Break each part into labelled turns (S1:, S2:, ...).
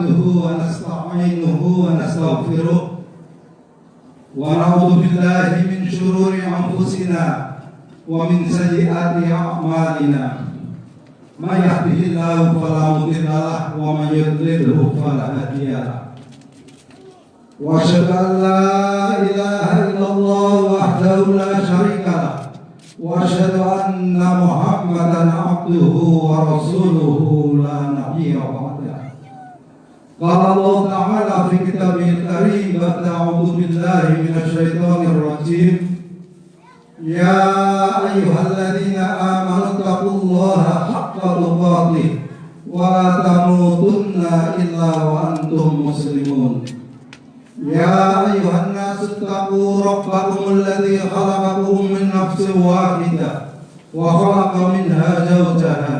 S1: نحمده ونستعينه ونستغفره ونعوذ بالله من شرور أنفسنا ومن سيئات أعمالنا من يهده الله فلا مضل له ومن يضلله فلا هادي له وأشهد أن لا إله إلا الله وحده لا شريك له وأشهد أن محمدا عبده ورسوله لا نبي بعده. قال الله تعالى في كتابه الكريم بعد أعوذ بالله من الشيطان الرجيم يا أيها الذين آمنوا اتقوا الله حق تقاته ولا تموتن إلا وأنتم مسلمون. يا أيها الناس اتقوا ربكم الذي خلقكم من نفس واحدة وخلق منها زوجها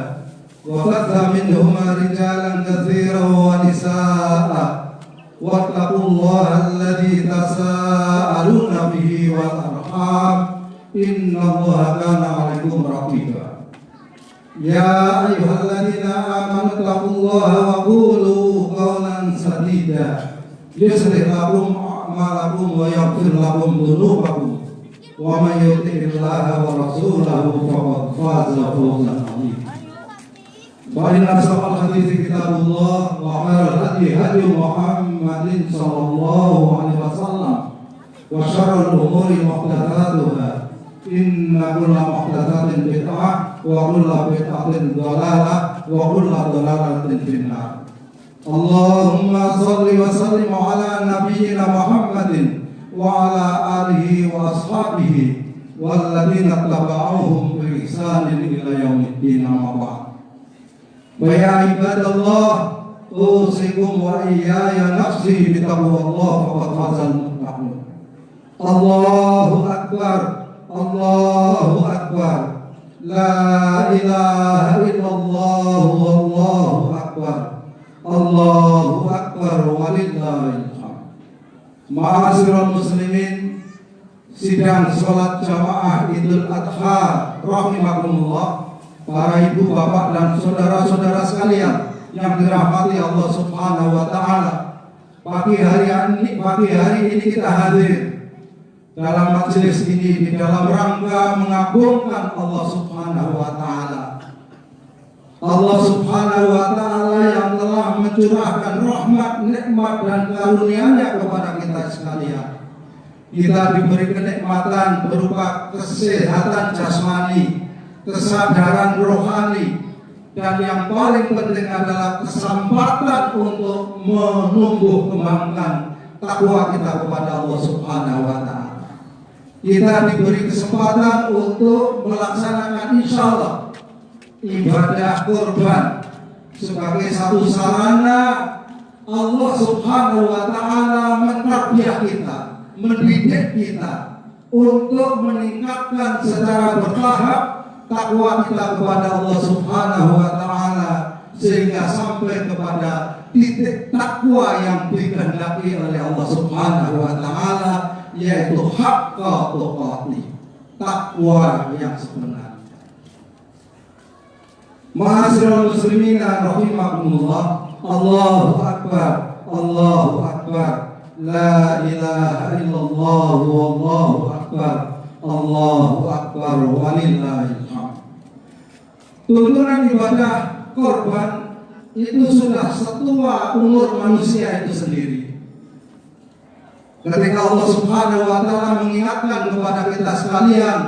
S1: وبث منهما رجالا كثيرا ونساء واتقوا الله الذي تساءلون به والأرحام إن الله كان عليكم رقيبا. يا أيها الذين آمنوا اتقوا الله وقولوا قولا سديدا يصلح لكم أعمالكم ويغفر لكم ذنوبكم ومن يطع الله ورسوله فقد فاز فوزا عظيما. فإن أصدق الحديث كتاب الله وخير الهدي هدي محمد صلى الله عليه وسلم وشر الأمور محدثاتها إن كل محدثة بدعة وكل بدعة ضلالة وكل ضلالة في النار. اللهم صل وسلم على نبينا محمد وعلى آله وأصحابه والذين اتبعوهم بإحسان إلى يوم الدين أما بعد. فيا عباد الله أوصيكم وإياي نفسي بتقوى الله فقد فاز المتقون. الله أكبر الله أكبر لا إله إلا الله والله أكبر Allahu Akbar walillahil hamd. Ma'asyiral muslimin, sidang sholat jamaah Idul Adha rahimakumullah, para ibu bapak dan saudara-saudara sekalian yang dirahmati Allah Subhanahu wa taala. Pagi hari ini kita hadir dalam majelis ini di dalam rangka mengagungkan Allah Subhanahu wa taala. Allah Subhanahu wa taala yang telah mencurahkan rahmat, nikmat dan karunia-Nya kepada kita sekalian. Kita diberi kenikmatan berupa kesehatan jasmani, kesadaran rohani, dan yang paling penting adalah kesempatan untuk menumbuh kembangkan takwa kita kepada Allah Subhanahu wa taala. Kita diberi kesempatan untuk melaksanakan insyaallah ibadah kurban sebagai satu sarana Allah Subhanahu wa taala mentarbiyah kita, mendidik kita untuk meningkatkan secara bertahap takwa kita kepada Allah Subhanahu wa taala sehingga sampai kepada titik takwa yang dikehendaki oleh Allah Subhanahu wa taala, yaitu haqqa tuqatih, takwa yang sebenarnya. Ma'asyiral muslimin rahimakumullah, Allahu Akbar Allahu Akbar la ilaha illallah wallahu akbar Allahu Akbar walillahil hamd. Tuntunan ibadah korban itu sudah setua umur manusia itu sendiri. Ketika Allah Subhanahu wa taala mengingatkan kepada kita sekalian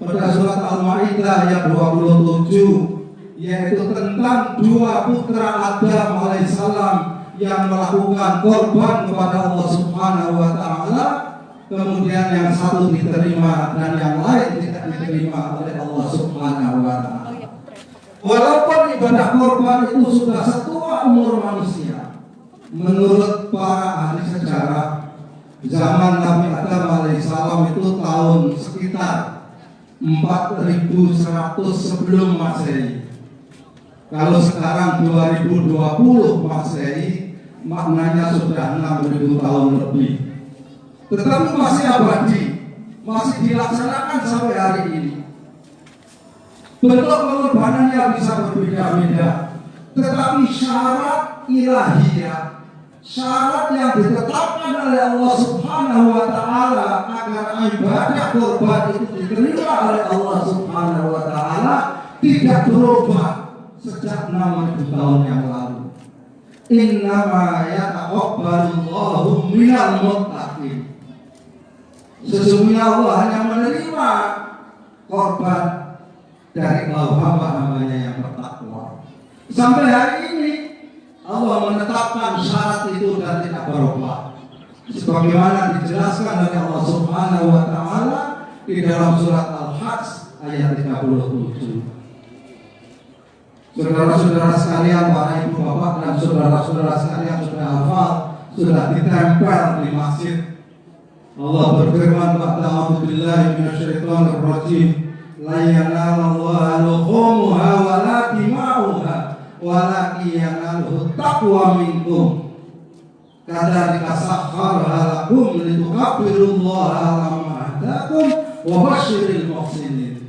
S1: pada surat Al-Maidah ayat 27, yaitu tentang dua putra Adam alaihissalam yang melakukan korban kepada Allah Subhanahu wa taala, kemudian yang satu diterima dan yang lain tidak diterima oleh Allah Subhanahu wa taala. Walaupun ibadah korban itu sudah setua umur manusia, menurut para ahli sejarah, zaman Nabi Adam alaihissalam itu tahun sekitar 4100 sebelum Masehi. Kalau sekarang 2020 Masehi, maknanya sudah 6000 tahun lebih. Tetapi masih abadi, masih dilaksanakan sampai hari ini. Bentuk pengorbanannya bisa berbeda-beda, tetapi syarat ilahiyah, syarat yang ditetapkan oleh Allah Subhanahu wa Ta'ala agar ibadah kurban itu diterima oleh Allah Subhanahu wa Ta'ala tidak berubah sejak 6.000 tahun yang lalu. Innama yataqabbalullahu minal muttaqin. Sesungguhnya Allah hanya menerima korban dari hamba-hambanya yang bertakwa. Sampai hari ini Allah menetapkan syarat itu dan tidak berubah. Sebagaimana dijelaskan oleh Allah Subhanahu wa Ta'ala di dalam surat Al-Hajj ayat 37. Saudara-saudara sekalian, para ibu bapak dan saudara-saudara sekalian sudah hafal, sudah ditempel di masjid. Allah berfirman, "A'udzu billahi minasyaitonir rajim. La yanalallaha luhumuha wa la dima'uha, walakin yanaluhu taqwa minkum. Kadzalika sakhkharaha lakum litukabbirullaha 'ala ma hadakum wa basyiril muhsinin."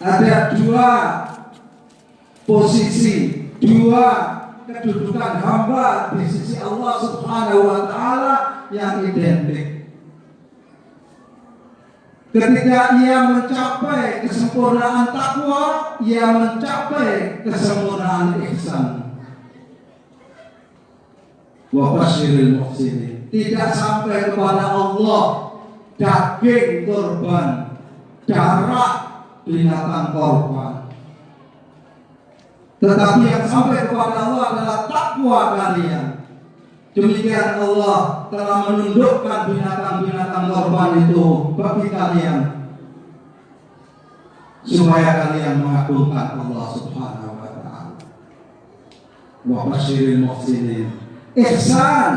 S1: Ada dua posisi, dua kedudukan hamba di sisi Allah Subhanahu wa Ta'ala yang identik. Ketika ia mencapai kesempurnaan takwa, ia mencapai kesempurnaan ihsan. Wa basyiril muhsinin. Tidak sampai kepada Allah daging korban, darah binatang korban, tetapi yang sampai kepada Allah adalah takwa kalian. Demikian Allah telah menundukkan binatang-binatang korban itu bagi kalian, supaya kalian mengagungkan Allah Subhanahu wa Ta'ala. Wa basyiril muhsinin. Ihsan,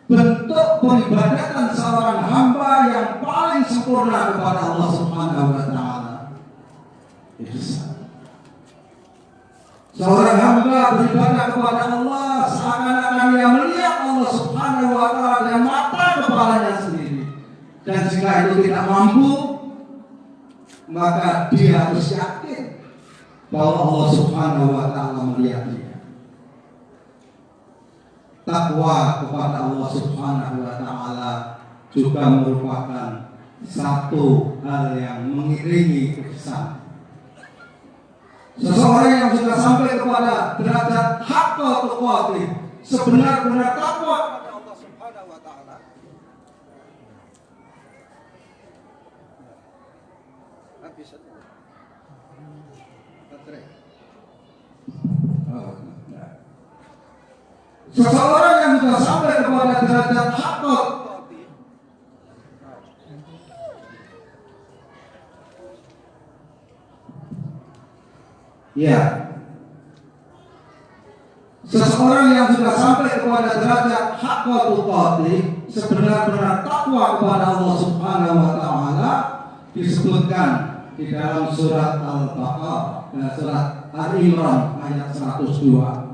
S1: bentuk peribadatan seorang hamba yang paling sempurna kepada Allah Subhanahu wa Ta'ala. Ihsan. Seorang hamba beribadah kepada Allah seakan-akan dia melihat Allah Subhanahu wa Ta'ala dengan mata kepalanya sendiri. Dan jika itu tidak mampu, maka dia harus yakin bahwa Allah Subhanahu wa Ta'ala melihat dia. Takwa kepada Allah Subhanahu wa Ta'ala juga merupakan satu hal yang mengiringi ihsan. Seseorang yang sudah sampai kepada derajat haqqul tuqatih, sebenar-benar takwa kepada Allah Subhanahu wa Ta'ala. Seseorang yang sudah sampai kepada derajat haqqul tuqatih, ya, seseorang yang sudah sampai kepada derajat haqqul tuqatih, sebenar-benar takwa kepada Allah Subhanahu wa Ta'ala, disebutkan di dalam surat Al-Baqarah, surat Al-Imran ayat 102.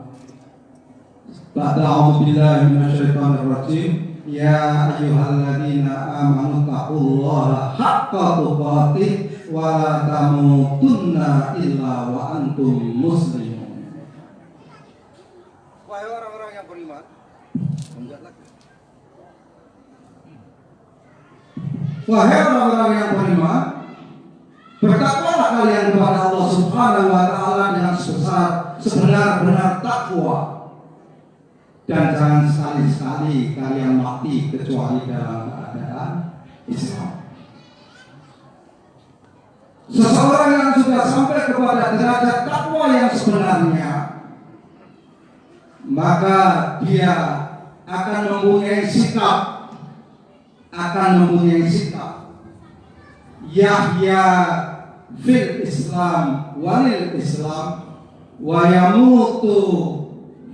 S1: A'udzu billahi minasyaitonir rajim. Ya ayyuhalladzina amanu taqullaha haqqa tuqatih wa la tamutunna illa wa antum muslimun. Wahai orang-orang yang beriman, wahai orang-orang yang beriman, bertakwalah kalian kepada Allah Subhanahu wa Ta'ala dengan sebenar-benar takwa, dan jangan sekali-sekali kalian mati kecuali dalam keadaan Islam. Seseorang yang sudah sampai kepada derajat takwa yang sebenarnya, maka dia akan mempunyai sikap, Yahya fil Islam walil Islam wa yamutu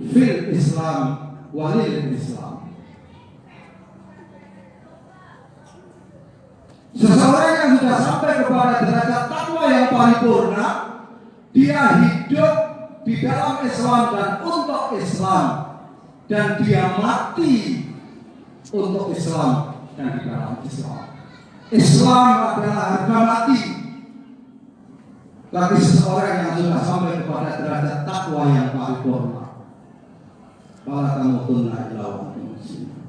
S1: fil Islam walil Islam. Seseorang yang sudah sampai kepada derajat takwa yang paripurna, dia hidup di dalam Islam dan untuk Islam, dan dia mati untuk Islam dan di dalam Islam. Islam adalah harga mati. bagi seseorang yang sudah sampai kepada derajat takwa yang paripurna. Fala tamutunna illa wa antum muslimun.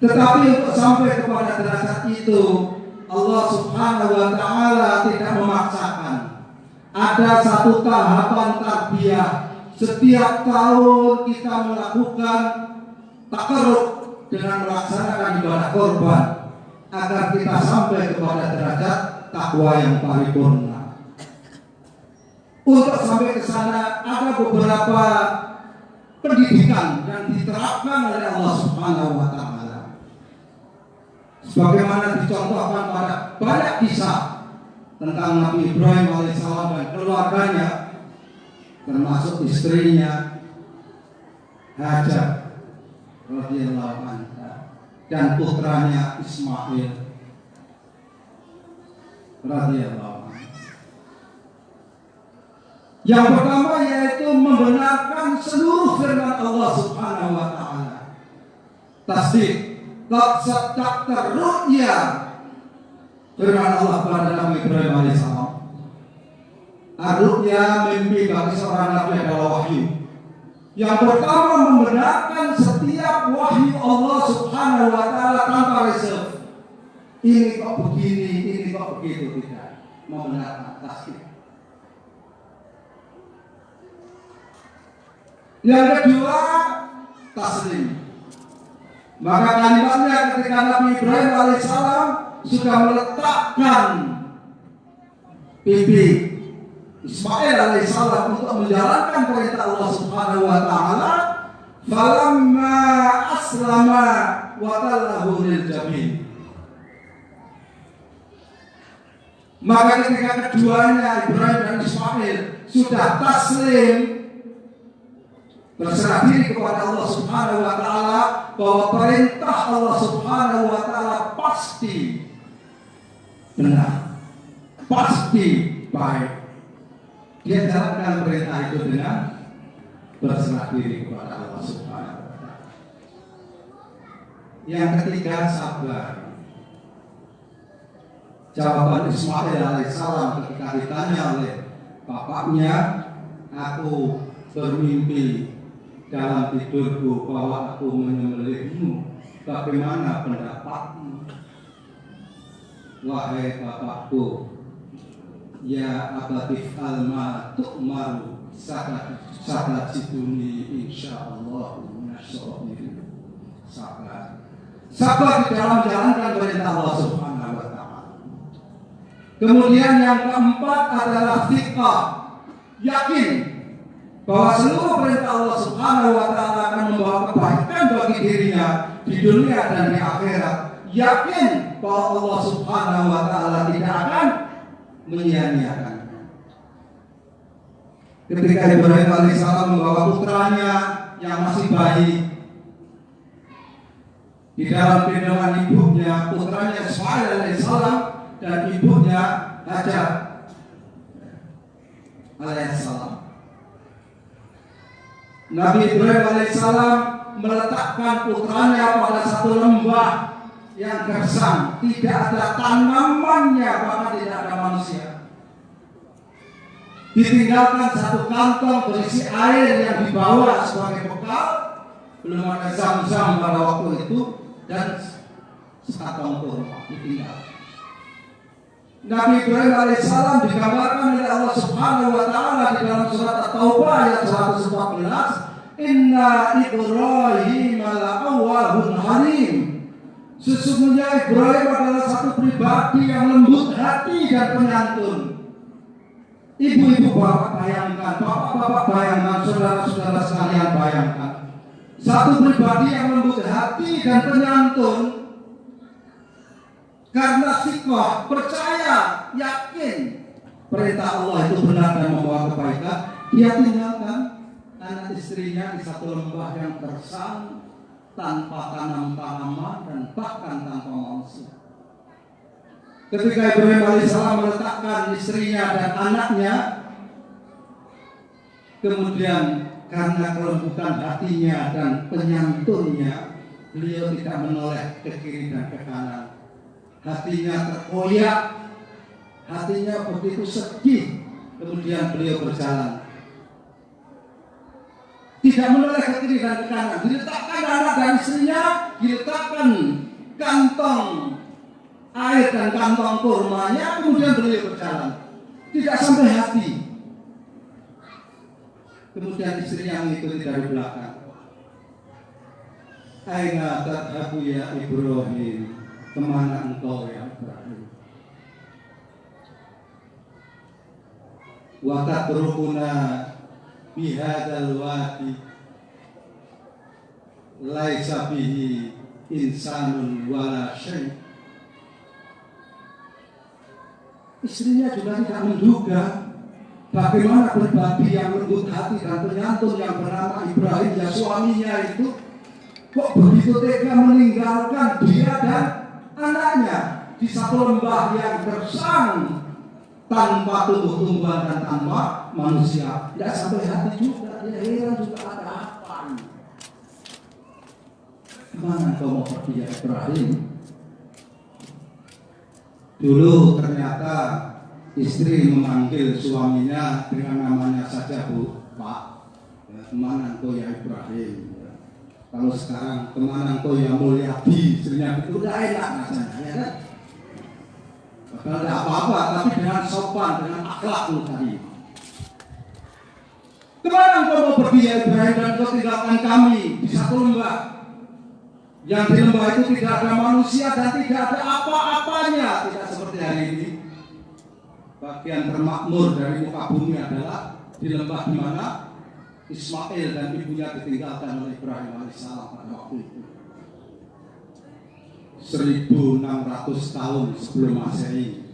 S1: Tetapi untuk sampai kepada derajat itu, Allah Subhanahu wa taala tidak memaksakan. Ada satu tahapan tarbiyah. Setiap tahun kita melakukan takarrub dengan melaksanakan ibadah korban agar kita sampai kepada derajat takwa yang paripurna. Untuk sampai ke sana ada beberapa pendidikan yang diterapkan oleh Allah Subhanahu wa taala. Sebagaimana dicontohkan pada banyak kisah tentang Nabi Ibrahim alaihissalam dan keluarganya, termasuk istrinya Hajar radhiyallahu anha dan putranya Ismail radhiyallahu anhu. Yang pertama yaitu membenarkan seluruh firman Allah Subhanahu wa taala. Tasdik, qad saddaqta ru'ya, firman Allah kepada Nabi Ibrahim alaihissalam. Ar-ru'ya, mimpi bagi seorang nabi adalah wahyu. Yang pertama membenarkan setiap wahyu Allah Subhanahu wa taala tanpa reserve. Ini kok begini, ini kok begitu, tidak. Membenarkan, tasdik. Yang kedua, taslim. Maka kalimatnya ketika Nabi Ibrahim alaihissalam sudah meletakkan pipi Ismail alaihissalam untuk menjalankan perintah Allah Subhanahu wa taala, falamma aslama wa tallahu lil jabin. Maka ketika keduanya Ibrahim dan Ismail sudah taslim, berserah diri kepada Allah Subhanahu wa taala, bahwa perintah Allah Subhanahu wa taala pasti benar, pasti baik. Dia jalankan perintah itu dengan berserah diri kepada Allah Subhanahu wa taala. Yang ketiga, sabar. Jawaban Ismail alaihissalam ketika ditanya oleh bapaknya, aku bermimpi dalam tidurku bahwa aku menyembelihmu, bagaimana pendapatmu? Wahai bapakku, ya abatif alma tu'maru satajiduni insyaallah minasyabirin. Sabar di dalam menjalankan perintah Allah Subhanahu wa taala. Kemudian yang keempat adalah thiqah, yakin bahwa seluruh perintah Allah Subhanahu wa taala akan membawa kebaikan bagi dirinya di dunia dan di akhirat. Yakin bahwa Allah Subhanahu wa taala tidak akan menyia-nyiakan. Ketika Ibrahim alaihissalam membawa putranya yang masih bayi di dalam gendongan ibunya, putranya Ismail alaihissalam dan ibunya Hajar alaihissalam, Nabi Ibrahim alaihissalam meletakkan putranya pada satu lembah yang gersang, tidak ada tanamannya, bahkan tidak ada manusia. Ditinggalkan satu kantong berisi air yang dibawa sebagai bekal, belum ada zam-zam pada waktu itu, dan sekantong kurma ditinggal. Nabi Ibrahim alaihissalam digambarkan oleh Allah Subhanahu wa taala di dalam surat At-Taubah ayat 114, Inna Ibrahim la'awwahun halim. Sesungguhnya Ibrahim adalah satu pribadi yang lembut hati dan penyantun. Ibu-ibu bapak bayangkan, bapak-bapak bayangkan, saudara-saudara sekalian bayangkan, satu pribadi yang lembut hati dan penyantun. Karena siqah, percaya, yakin perintah Allah itu benar dan membawa kebaikan, dia tinggalkan anak istrinya di satu lembah yang gersang, tanpa tanam-tanaman dan bahkan tanpa manusia. Ketika Ibrahim alaihissalam meletakkan istrinya dan anaknya, kemudian karena kelembutan hatinya dan penyantunnya, beliau tidak menoleh ke kiri dan ke kanan. Hatinya terkoyak, hatinya begitu sedih Kemudian beliau berjalan, tidak menoleh ke kiri dan ke kanan, diletakkan anak dan istrinya, diletakkan kantong air dan kantong kurmanya, kemudian beliau berjalan, tidak sampai hati. Kemudian istrinya mengikuti dari belakang. Aina tadhabu ya Ibrahim, kemana engkau ya Ibrahim? Wa tatrukuna bihadzal wadi laisa bihi insanun wala syai'. Istrinya juga tidak menduga bagaimana berbagi yang lembut hati dan penyantun yang bernama Ibrahim, ya suaminya itu, kok begitu tega meninggalkan dia dan anaknya di satu lembah yang gersang, tanpa tumbuh-tumbuhan dan tanpa manusia. Tidak sampai hati juga, dia heran juga ada apa. Kemana kau mau pergi ya Ibrahim? Dulu ternyata istri memanggil suaminya dengan namanya saja, Bu, Pak. Ya, kemana engkau ya Ibrahim? Kalau sekarang kemana engkau ya Mulyadi? Istrinya itu udah enak rasanya, ya kan? Padahal tidak apa-apa, tapi dengan sopan, dengan akhlak tadi. Kemana engkau mau pergi ya Ibrahim, dan kau tinggalkan kami di satu lembah yang di lembah itu tidak ada manusia dan tidak ada apa-apanya, tidak seperti hari ini. Bagian termakmur dari muka bumi adalah di lembah di mana Ismail dan ibunya ditinggalkan oleh Ibrahim alaihissalam pada waktu itu. 1600 tahun sebelum Masehi.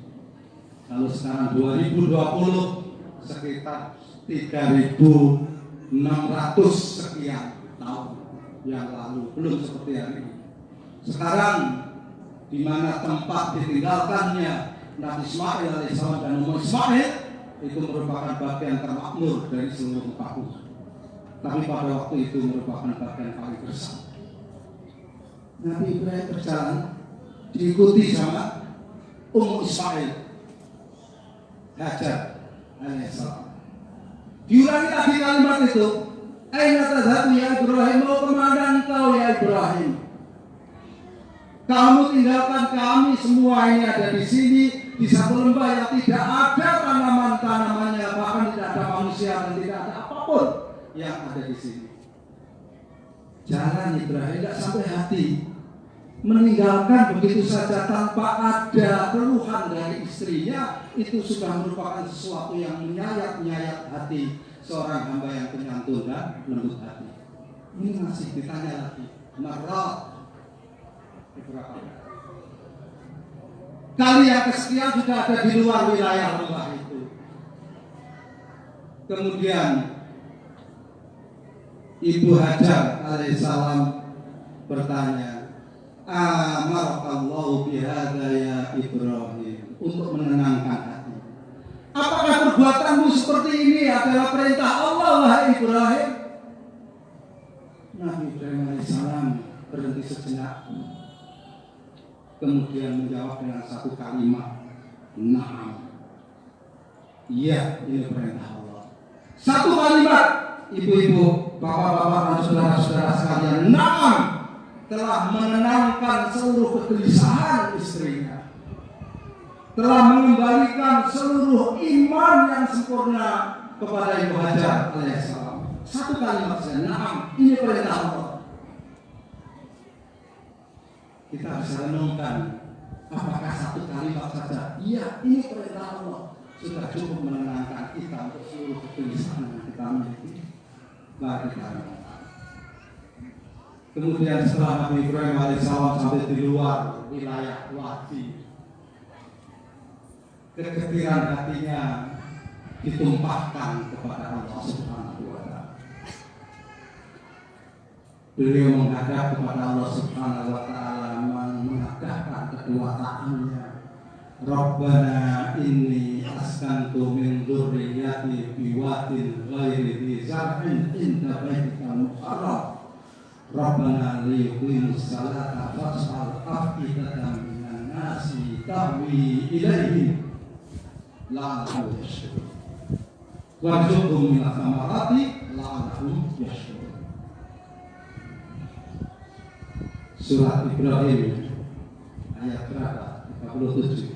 S1: Kalau sekarang 2020 sekitar 3600 sekian tahun yang lalu, belum seperti hari ini. Sekarang di mana tempat ditinggalkannya Nabi Ismail alaihissalam dan Ummu Ismail itu merupakan bagian termakmur dari seluruh muka bumi. Tapi pada waktu itu merupakan bagian paling gersang. Nabi Ibrahim berjalan diikuti sama Ummu Ismail, Hajar alaihissalam. Diulangi lagi kalimat itu, aina tadhabu ya Ibrahim, mau kemana engkau ya Ibrahim? Kamu tinggalkan kami semua ini ada di sini, di satu lembah yang tidak ada tanaman-tanamannya, bahkan tidak ada manusia dan tidak ada apapun yang ada di sini. Jalan Ibrahim tidak sampai hati, meninggalkan begitu saja tanpa ada keluhan dari istrinya, itu sudah merupakan sesuatu yang menyayat-nyayat hati seorang hamba yang penyantun dan lembut hati. Ini masih ditanya lagi, marah berapa kali yang kesekian sudah ada di luar wilayah lembah itu. Kemudian Ibu Hajar alaihissalam bertanya, amarakallahu bihadza ya Ibrahim, untuk menenangkan hati. Apakah perbuatanmu seperti ini adalah perintah Allah wahai Ibrahim? Nabi Ibrahim alaihissalam berhenti sejenak, kemudian menjawab dengan satu kalimat, na'am. Iya, ini perintah Allah. Satu kalimat, ibu-ibu, bapak-bapak dan saudara-saudara sekalian, na'am, telah menenangkan seluruh kegelisahan istrinya, telah mengembalikan seluruh iman yang sempurna kepada Ibu Hajar alaihissalam. Satu kalimat saja, na'am, ini perintah Allah. Kita bisa renungkan, apakah satu kalimat saja, iya ini perintah Allah, sudah cukup menenangkan kita untuk seluruh kegelisahan yang kita miliki. Mari kita renungkan. Kemudian setelah Nabi Ibrahim alaihissalam sampai di luar wilayah wadi, kegembiraan hatinya ditumpahkan kepada Allah Subhanahu wa Ta'ala. Beliau menghadap kepada Allah Subhanahu wa Ta'ala, menghadapkan kedua tangannya. Rabbana inni askantu min dzurriyyati biwadin ghairi dzi zar'in inda baitikal muharram. Rabbana liyuqimus salata faj'al af'idatan minan nasi tahwi ilaihim la'allahum yashkurun. warzuqhum minas samarati la'allahum yashkurun. Surat Ibrahim ayat berapa? 37.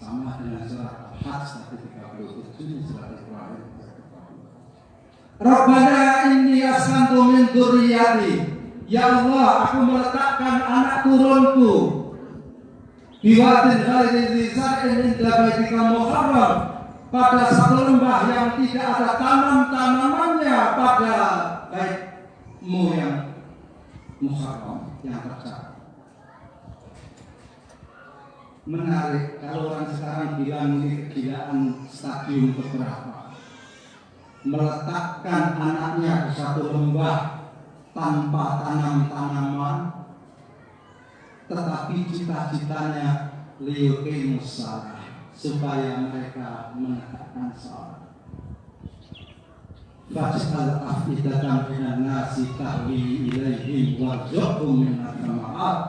S1: Sama dengan surat Al-Hajj 37, surat Ibrahim. Rabbana inni askantu min dzurriyyati. Ya Allah, aku meletakkan anak turunku biwadin ghairi dzi zar'in inda baitika muharram, pada satu lembah yang tidak ada tanam-tanamannya pada baitmu yang muharram, yang tercela. Menarik kalau orang sekarang bilang ini kegilaan stadium keberapa. Meletakkan anaknya di satu lembah tanpa tanam-tanaman, tetapi cita-citanya liyuqimus shalah, supaya mereka menegakkan shalat. Faj'al afidatan minan nasi tahwi ilaihim warzuqhum minat thamarат,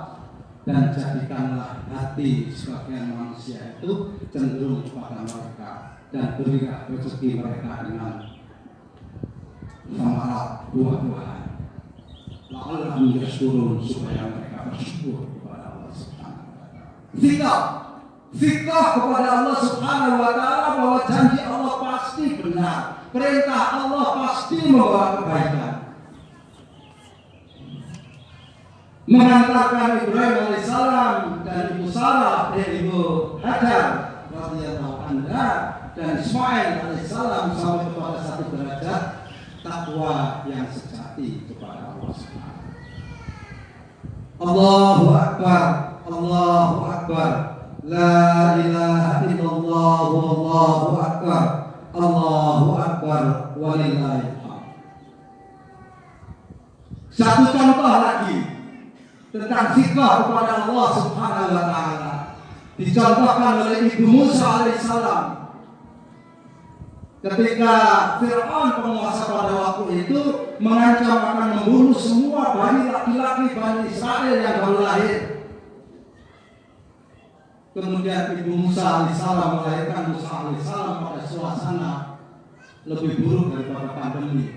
S1: dan jadikanlah hati sebagian manusia itu cenderung kepada mereka, dan berilah rezeki mereka dengan thamarat, buah-buahan. La'allahum yashkurun, supaya mereka bersyukur kepada Allah Subhanahu wa taala. Fikah kepada Allah Subhanahu wa taala bahwa janji Allah pasti benar, perintah Allah pasti membawa kebaikan. Mengantarkan Ibrahim alaihissalam dan Ibu Sarah dan Ibu Hajar radhiyallahu anha dan Ismail alaihissalam sampai kepada satu derajat takwa yang sejati kepada Allah Subhanahu. Allahu Akbar, Allahu Akbar, la ilaha illallah, wallahu akbar, Allahu Akbar, walillahil hamd. Satu contoh lagi tentang fikah kepada Allah Subhanahu wa taala dicontohkan oleh Ibu Musa alaihissalam ketika Fir'aun penguasa pada waktu itu mengancam akan membunuh semua bayi laki-laki Bani Israel yang baru lahir. Kemudian Ibu Musa alaihissalam melahirkan Musa alaihissalam pada suasana lebih buruk daripada pandemi.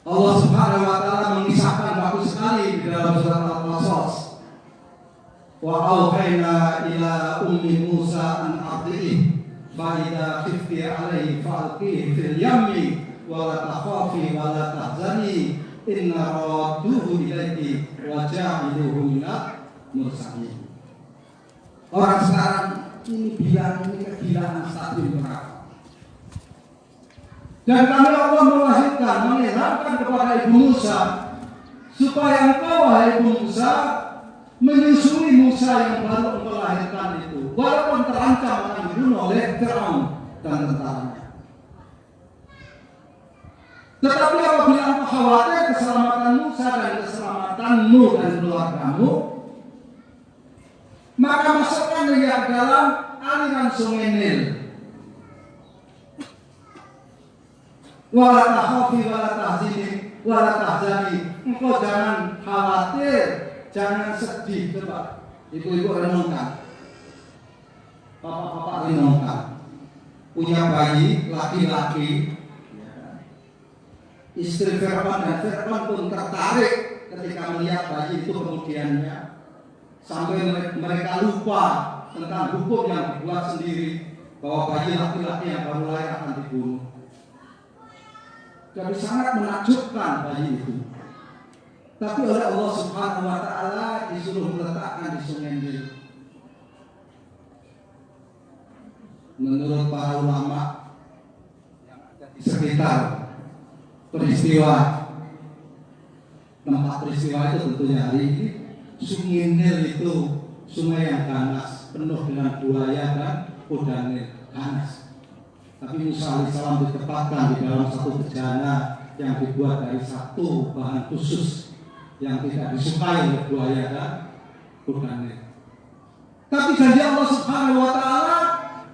S1: Allah Subhanahu wa taala mengisahkan bagus sekali di dalam surat Al-Qasas. Wa auhayna ila ummi Musa an ardihi fa idza khifti alaihi fa'alqihi fil yammi wa la takhafi wa la tahzani inna radduhu ilaiki wa ja'iluhu minal mursalin. Orang sekarang ini bilang ini kegilaan stadium neraka. Dan kami Allah melahirkan, mengilhamkan kepada Ibu Musa supaya engkau wahai Ibu Musa menyusui Musa yang baru melahirkan itu, walaupun terancam akan dibunuh oleh Fir'aun dan tentaranya. Tetapi apabila engkau khawatir keselamatan Musa dan keselamatanmu dan keluargamu, maka masukkan dia dalam aliran sungai Nil. Wala takhafi wala tahzini wala tahzani. Engkau jangan khawatir, jangan sedih. Coba ibu-ibu renungkan, bapak-bapak renungkan, punya bayi laki-laki, istri Fir'aun dan Fir'aun pun tertarik ketika melihat bayi itu kemudiannya, sampai mereka lupa tentang hukum yang dibuat sendiri bahwa bayi laki-laki yang baru lahir akan dibunuh. Jadi sangat menakjubkan bayi itu. Tapi oleh Allah Subhanahu wa taala disuruh meletakkan di sungai Nil. Menurut para ulama yang ada di sekitar peristiwa, tempat peristiwa itu tentunya hari ini, sungai Nil itu sungai yang ganas, penuh dengan buaya dan kuda Nil, ganas. Tapi Musa alaihissalam ditempatkan di dalam satu bejana yang dibuat dari satu bahan khusus yang tidak disukai oleh buaya dan kuda Nil. Tapi janji Allah Subhanahu wa taala,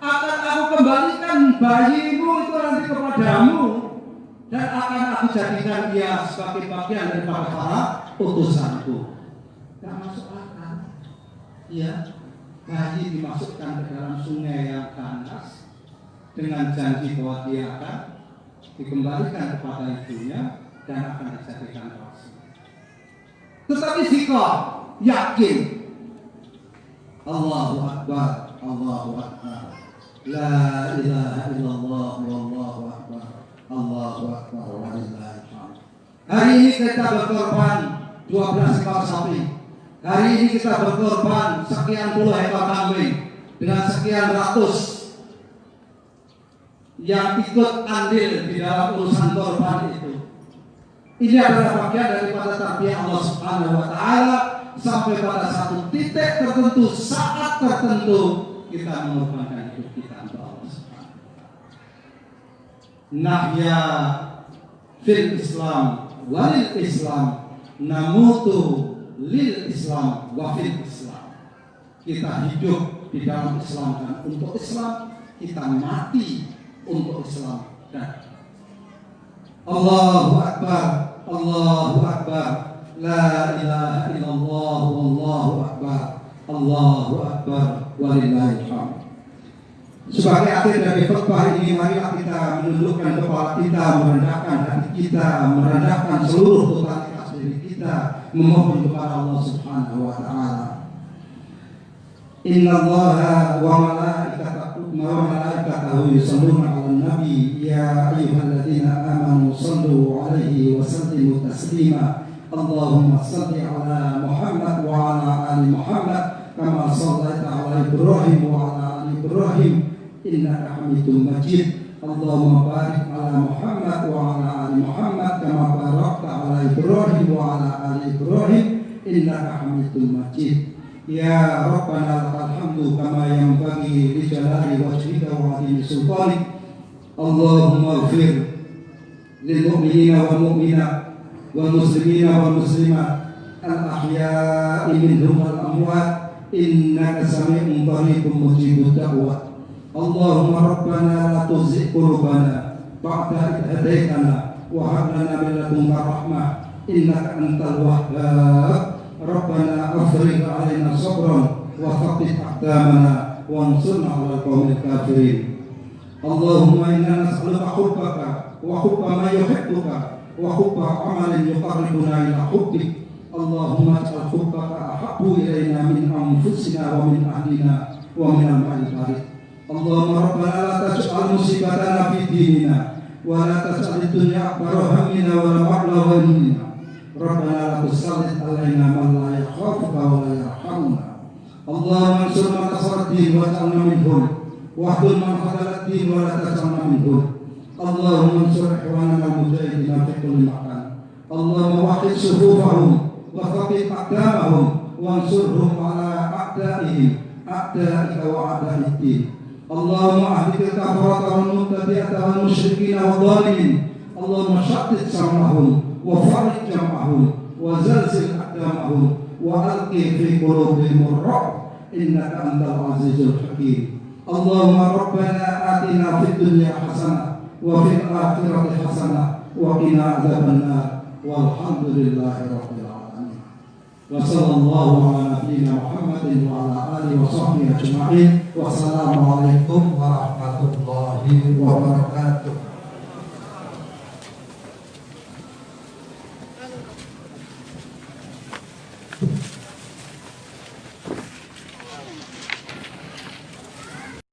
S1: akan aku kembalikan bayimu itu nanti kepadamu dan akan aku jadikan dia sebagai bagian daripada para utusanku. Gak masuk akal. Ya. bayi dimasukkan ke dalam sungai yang ganas dengan janji bahwa dia akan dikembalikan kepada ibunya dan akan dijadikan wasi. Tetapi sikap yakin, Allahu Akbar, Allahu Akbar, la ilaha illallah, wallahu akbar, Allahu Akbar, walillahil hamd. Hari ini kita berkorban 12 ekor sapi. Hari ini kita berkorban sekian puluh ekor kambing dengan sekian ratus yang ikut andil di dalam urusan korban itu. Ini adalah bagian daripada tarbiyah Allah Subhanahu wa taala sampai pada satu titik tertentu, saat tertentu kita mengorbankan hidup kita untuk Allah Subhanahu wa taala. Nahya fil Islam walil Islam namutu lil Islam wa fil Islam. Kita hidup di dalam Islam dan untuk Islam, kita mati untuk Islam dan Allahu Akbar, Allahu Akbar, la ilaha illallah, wallahu akbar, Allahu Akbar, walillahil hamd. Sebagai akhir dari khutbah ini, marilah kita menundukkan kepala kita, merendahkan hati kita, merendahkan seluruh totalitas diri kita, memohon kepada Allah Subhanahu wa taala. Inna Allaha wa malaikatahu yusalluna 'alan nabi ya ayyuhalladzina amanu sallu 'alaihi wa sallimu taslima. Allahumma shalli 'ala Muhammad wa 'ala ali Muhammad kama shallaita 'ala Ibrahim wa 'ala ali Ibrahim innaka Hamidum Majid. Allahumma barik 'ala Muhammad wa 'ala ali Muhammad kama barakta 'ala Ibrahim wa 'ala ali Ibrahim innaka Hamidum Majid. Ya Rabbana lakal hamdu kama yanbaghi li jalali wajhika wa 'azimi sultanik. Allahumma ighfir lil mu'minina wal mu'minat wal muslimina wal muslimat al ahya'i minhum wal amwat innaka sami'un qaribun mujibud da'wat. Allahumma rabbana la tuzigh qulubana ba'da idh hadaytana wa hab lana min ladunka rahmah innaka antal wahhab. Rabbana afrigh 'alaina sabran wa thabbit aqdamana wansurna 'alal qaumil kafirin. Allahumma inna nas'aluka hubbaka wa hubba man yuhibbuka wa hubba 'amalin yuqarribuna ila hubbik. Allahumma ij'al hubbaka ahabbu ilaina min anfusina wa min ahlina wa min al-ma'il barik. Allahumma rabbana la taj'al musibatana fi dinina wa la taj'al ad-dunya akbara hammina wa la mablagha ilmina. Rabbana la tusallit alaina man la yakhafuka wa la yarhamuna. Allahumma ansur man nasara ad-din wa ja'alna minhum wa hdul man khadala ad-din wa la taj'alna minhum. Allahumma ansur ikhwanana al-mujahidina fi kulli makan. Allahumma wahid sufufahum wa thabbit aqdamahum wansurhum ala a'da'ihim a'da'ika wa a'da'id-din. Allahumma ahdil kafarata wal mubtadi'ata wal musyrikina wal dhalimin. Allahumma syaddid sam'ahum wa farij jam'ahum wa zalzil aqdamahum wa alqi fi qulubihim ar-ru'b innaka antal azizul hakim. Allahumma rabbana atina fid dunya hasanah wa fil akhirati hasanah wa qina adzabannar walhamdulillahi rabbil alamin. Wa sallallahu ala nabiyyina Muhammadin wa ala alihi wa sahbihi ajma'in. Wassalamu alaikum